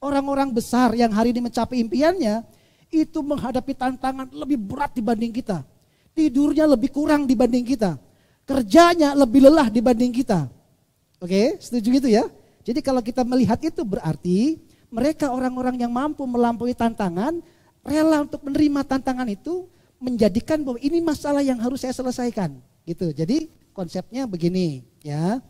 Orang-orang besar yang hari ini mencapai impiannya, itu menghadapi tantangan lebih berat dibanding kita. Tidurnya lebih kurang dibanding kita. Kerjanya lebih lelah dibanding kita. Oke, setuju gitu ya? Jadi kalau kita melihat itu berarti mereka orang-orang yang mampu melampaui tantangan, rela untuk menerima tantangan itu, menjadikan bahwa ini masalah yang harus saya selesaikan. Gitu. Jadi konsepnya begini ya.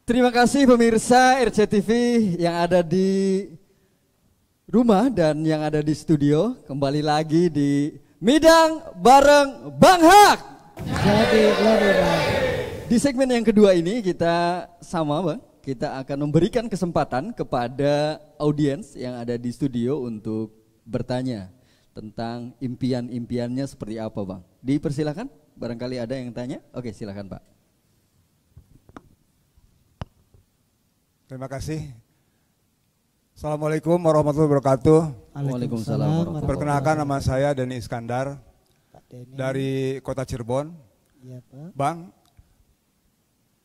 Terima kasih pemirsa RCTV yang ada di rumah dan yang ada di studio. Kembali lagi di Midang bareng Bang Hak. Jadi di segmen yang kedua ini kita sama Bang, kita akan memberikan kesempatan kepada audiens yang ada di studio untuk bertanya tentang impian-impiannya seperti apa Bang. Dipersilakan, barangkali ada yang tanya. Oke, silakan Pak. Terima kasih. Assalamualaikum warahmatullahi wabarakatuh. Waalaikumsalam warahmatullahi wabarakatuh. Perkenalkan, nama saya Denny Iskandar Denny. dari Kota Cirebon. Ya, Pak. Bang,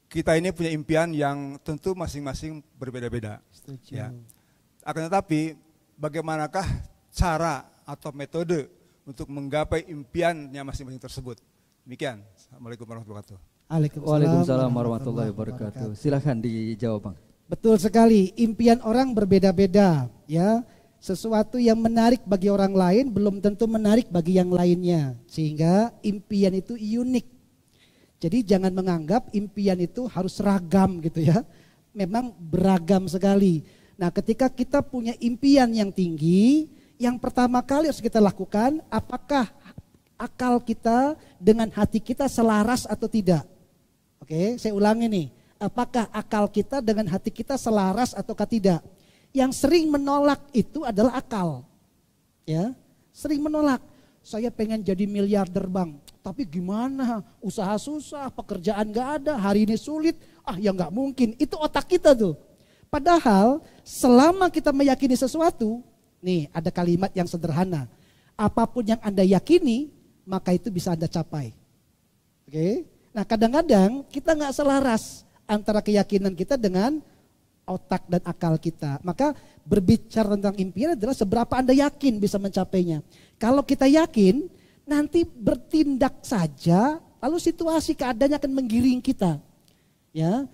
kita ini punya impian yang tentu masing-masing berbeda-beda. Setuju. Ya. Akan tetapi, bagaimanakah cara atau metode untuk menggapai impiannya masing-masing tersebut? Demikian. Assalamualaikum warahmatullahi wabarakatuh. Waalaikumsalam warahmatullahi wabarakatuh. Silahkan dijawab Bang. Betul sekali, impian orang berbeda-beda ya. Sesuatu yang menarik bagi orang lain belum tentu menarik bagi yang lainnya. Sehingga impian itu unik. Jadi jangan menganggap impian itu harus seragam gitu ya. Memang beragam sekali. Nah, ketika kita punya impian yang tinggi, yang pertama kali harus kita lakukan, apakah akal kita dengan hati kita selaras atau tidak? Oke, saya ulangi nih. Apakah akal kita dengan hati kita selaras ataukah tidak? Yang sering menolak itu adalah akal. Ya, sering menolak. Saya pengen jadi miliarder Bang, tapi gimana? Usaha susah, pekerjaan gak ada, hari ini sulit. Ah ya gak mungkin, itu otak kita tuh. Padahal selama kita meyakini sesuatu, nih ada kalimat yang sederhana. Apapun yang Anda yakini, maka itu bisa Anda capai. Oke? Nah kadang-kadang kita gak selaras antara keyakinan kita dengan otak dan akal kita. Maka berbicara tentang impian adalah seberapa Anda yakin bisa mencapainya. Kalau kita yakin, nanti bertindak saja, lalu situasi keadaannya akan menggiring kita. Ya,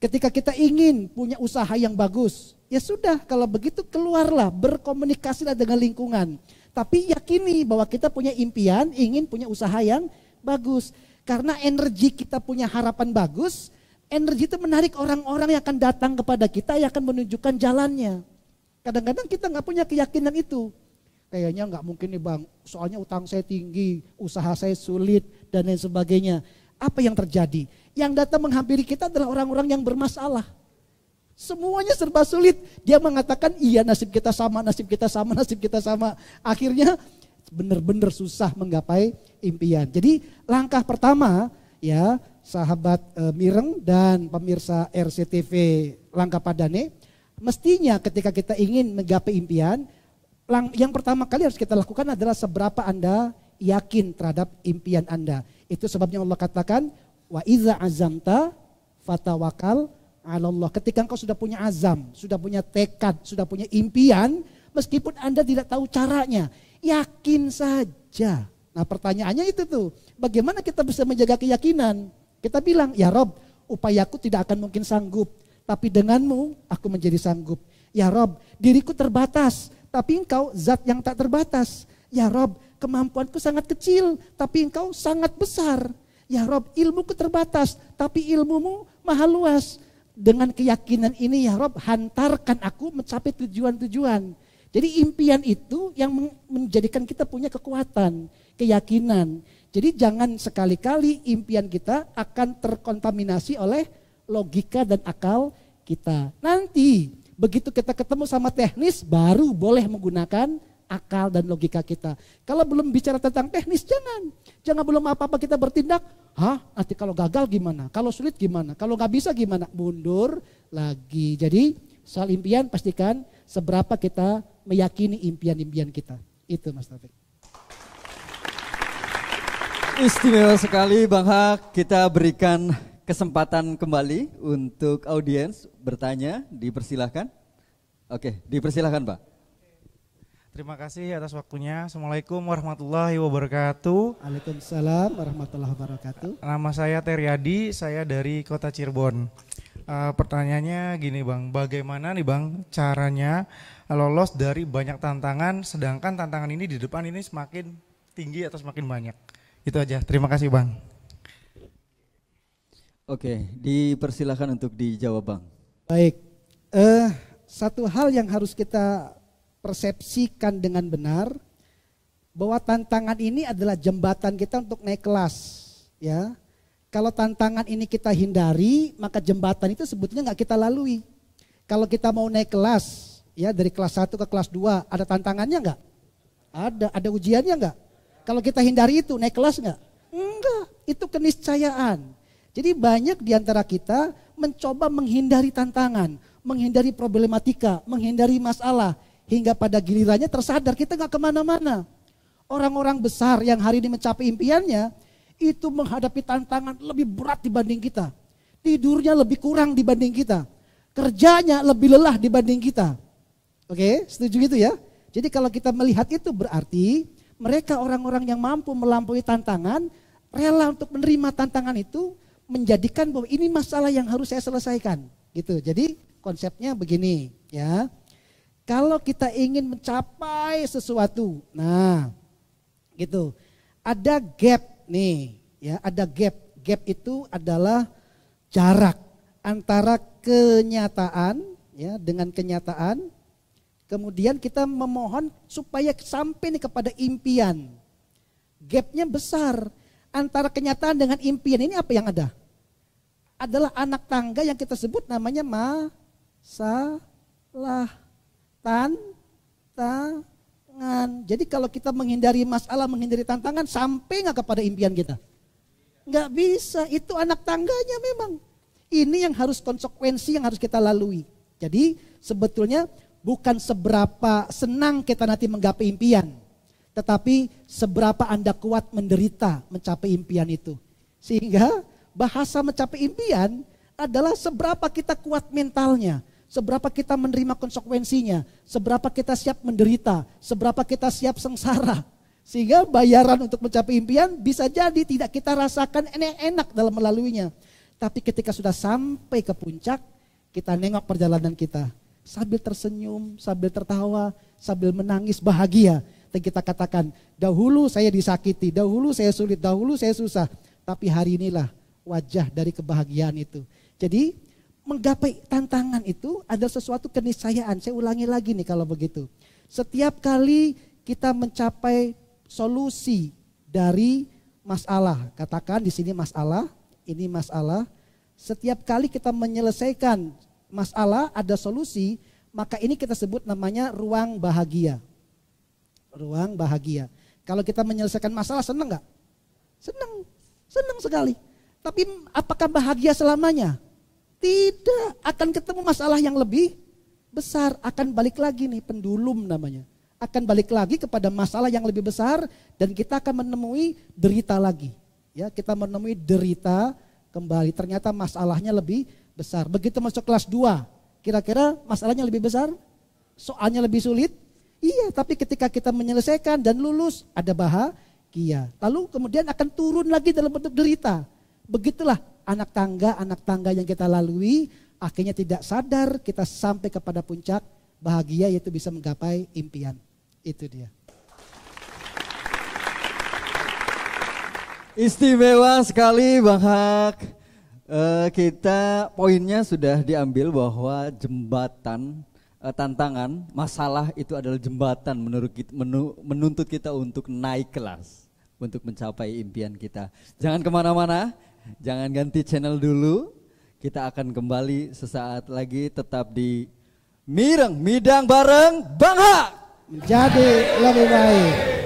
ketika kita ingin punya usaha yang bagus, ya sudah kalau begitu keluarlah, berkomunikasilah dengan lingkungan. Tapi yakini bahwa kita punya impian, ingin punya usaha yang bagus. Karena energi kita punya harapan bagus, energi itu menarik orang-orang yang akan datang kepada kita yang akan menunjukkan jalannya. Kadang-kadang kita nggak punya keyakinan itu. Kayaknya nggak mungkin nih Bang, soalnya utang saya tinggi, usaha saya sulit dan lain sebagainya. Apa yang terjadi? Yang datang menghampiri kita adalah orang-orang yang bermasalah. Semuanya serba sulit. Dia mengatakan iya nasib kita sama, nasib kita sama, nasib kita sama. Akhirnya benar-benar susah menggapai impian. Jadi langkah pertama ya, sahabat Mireng dan pemirsa RCTV Langkah Padane, mestinya ketika kita ingin menggapai impian, yang pertama kali harus kita lakukan adalah seberapa Anda yakin terhadap impian Anda. Itu sebabnya Allah katakan, wa iza azamta fatawakal 'alallah. Ketika engkau sudah punya azam, sudah punya tekad, sudah punya impian, meskipun Anda tidak tahu caranya, yakin saja. Nah pertanyaannya itu tuh, bagaimana kita bisa menjaga keyakinan? Kita bilang, ya Rob, upayaku tidak akan mungkin sanggup, tapi denganmu aku menjadi sanggup. Ya Rob, diriku terbatas, tapi engkau zat yang tak terbatas. Ya Rob, kemampuanku sangat kecil, tapi engkau sangat besar. Ya Rob, ilmuku terbatas, tapi ilmumu maha luas. Dengan keyakinan ini ya Rob, hantarkan aku mencapai tujuan-tujuan. Jadi impian itu yang menjadikan kita punya kekuatan, keyakinan. Jadi jangan sekali-kali impian kita akan terkontaminasi oleh logika dan akal kita. Nanti begitu kita ketemu sama teknis baru boleh menggunakan akal dan logika kita. Kalau belum bicara tentang teknis, jangan belum apa-apa kita bertindak. Nanti kalau gagal gimana? Kalau sulit gimana? Kalau nggak bisa gimana? Mundur lagi. Jadi soal impian pastikan seberapa kita meyakini impian-impian kita. Itu Mas Taufik. Istimewa sekali Bang Haq. Kita berikan kesempatan kembali untuk audiens bertanya. Dipersilahkan. Oke, dipersilahkan Pak. Terima kasih atas waktunya. Assalamualaikum warahmatullahi wabarakatuh. Waalaikumsalam warahmatullahi wabarakatuh. Nama saya Teryadi, saya dari kota Cirebon. Pertanyaannya gini Bang, bagaimana nih Bang caranya lolos dari banyak tantangan, sedangkan tantangan ini di depan ini semakin tinggi atau semakin banyak? Itu aja, terima kasih Bang. Oke, dipersilahkan untuk dijawab Bang. Baik, satu hal yang harus kita persepsikan dengan benar bahwa tantangan ini adalah jembatan kita untuk naik kelas, ya. Kalau tantangan ini kita hindari, maka jembatan itu sebetulnya nggak kita lalui. Kalau kita mau naik kelas, ya dari kelas 1 ke kelas 2, ada tantangannya nggak? Ada ujiannya nggak? Kalau kita hindari itu, naik kelas nggak? Enggak, itu keniscayaan. Jadi banyak di antara kita mencoba menghindari tantangan, menghindari problematika, menghindari masalah. Hingga pada gilirannya tersadar kita nggak kemana-mana. Orang-orang besar yang hari ini mencapai impiannya, itu menghadapi tantangan lebih berat dibanding kita. Tidurnya lebih kurang dibanding kita. Kerjanya lebih lelah dibanding kita. Oke, setuju gitu ya? Jadi kalau kita melihat itu berarti mereka orang-orang yang mampu melampaui tantangan, rela untuk menerima tantangan itu, menjadikan bahwa ini masalah yang harus saya selesaikan. Gitu. Jadi konsepnya begini ya. Kalau kita ingin mencapai sesuatu, nah gitu, ada gap nih, ya ada gap. Gap itu adalah jarak antara kenyataan, ya dengan kenyataan. Kemudian kita memohon supaya sampai nih kepada impian. Gapnya besar antara kenyataan dengan impian. Ini apa yang ada? Adalah anak tangga yang kita sebut namanya masalah. Tantangan. Jadi kalau kita menghindari masalah, menghindari tantangan, sampai nggak kepada impian kita? Nggak bisa, itu anak tangganya memang. Ini yang harus konsekuensi yang harus kita lalui. Jadi sebetulnya bukan seberapa senang kita nanti menggapai impian, tetapi seberapa Anda kuat menderita mencapai impian itu. Sehingga bahasa mencapai impian adalah seberapa kita kuat mentalnya. Seberapa kita menerima konsekuensinya, seberapa kita siap menderita, seberapa kita siap sengsara. Sehingga bayaran untuk mencapai impian bisa jadi tidak kita rasakan enak dalam melaluinya. Tapi ketika sudah sampai ke puncak, kita nengok perjalanan kita. Sambil tersenyum, sambil tertawa, sambil menangis bahagia. Dan kita katakan, dahulu saya disakiti, dahulu saya sulit, dahulu saya susah. Tapi hari inilah wajah dari kebahagiaan itu. Jadi menggapai tantangan itu adalah sesuatu keniscayaan. Saya ulangi lagi nih kalau begitu. Setiap kali kita mencapai solusi dari masalah, katakan di sini masalah, ini masalah. Setiap kali kita menyelesaikan masalah ada solusi, maka ini kita sebut namanya ruang bahagia. Ruang bahagia. Kalau kita menyelesaikan masalah senang nggak? Senang sekali. Tapi apakah bahagia selamanya? Tidak, akan ketemu masalah yang lebih besar, akan balik lagi nih, pendulum namanya. Akan balik lagi kepada masalah yang lebih besar dan kita akan menemui derita lagi. Ya, kita menemui derita kembali, ternyata masalahnya lebih besar. Begitu masuk kelas 2, kira-kira masalahnya lebih besar? Soalnya lebih sulit? Iya, tapi ketika kita menyelesaikan dan lulus, ada bahagia. Lalu kemudian akan turun lagi dalam bentuk derita. Begitulah anak tangga yang kita lalui, akhirnya tidak sadar kita sampai kepada puncak bahagia, yaitu bisa menggapai impian. Itu dia. Istimewa sekali Bang Haq. Kita poinnya sudah diambil bahwa jembatan tantangan, masalah itu adalah jembatan menuntut kita untuk naik kelas, untuk mencapai impian kita. Jangan kemana-mana. Jangan ganti channel dulu. Kita akan kembali sesaat lagi, tetap di Mireng Midang bareng Bang Haq. menjadi lebih baik.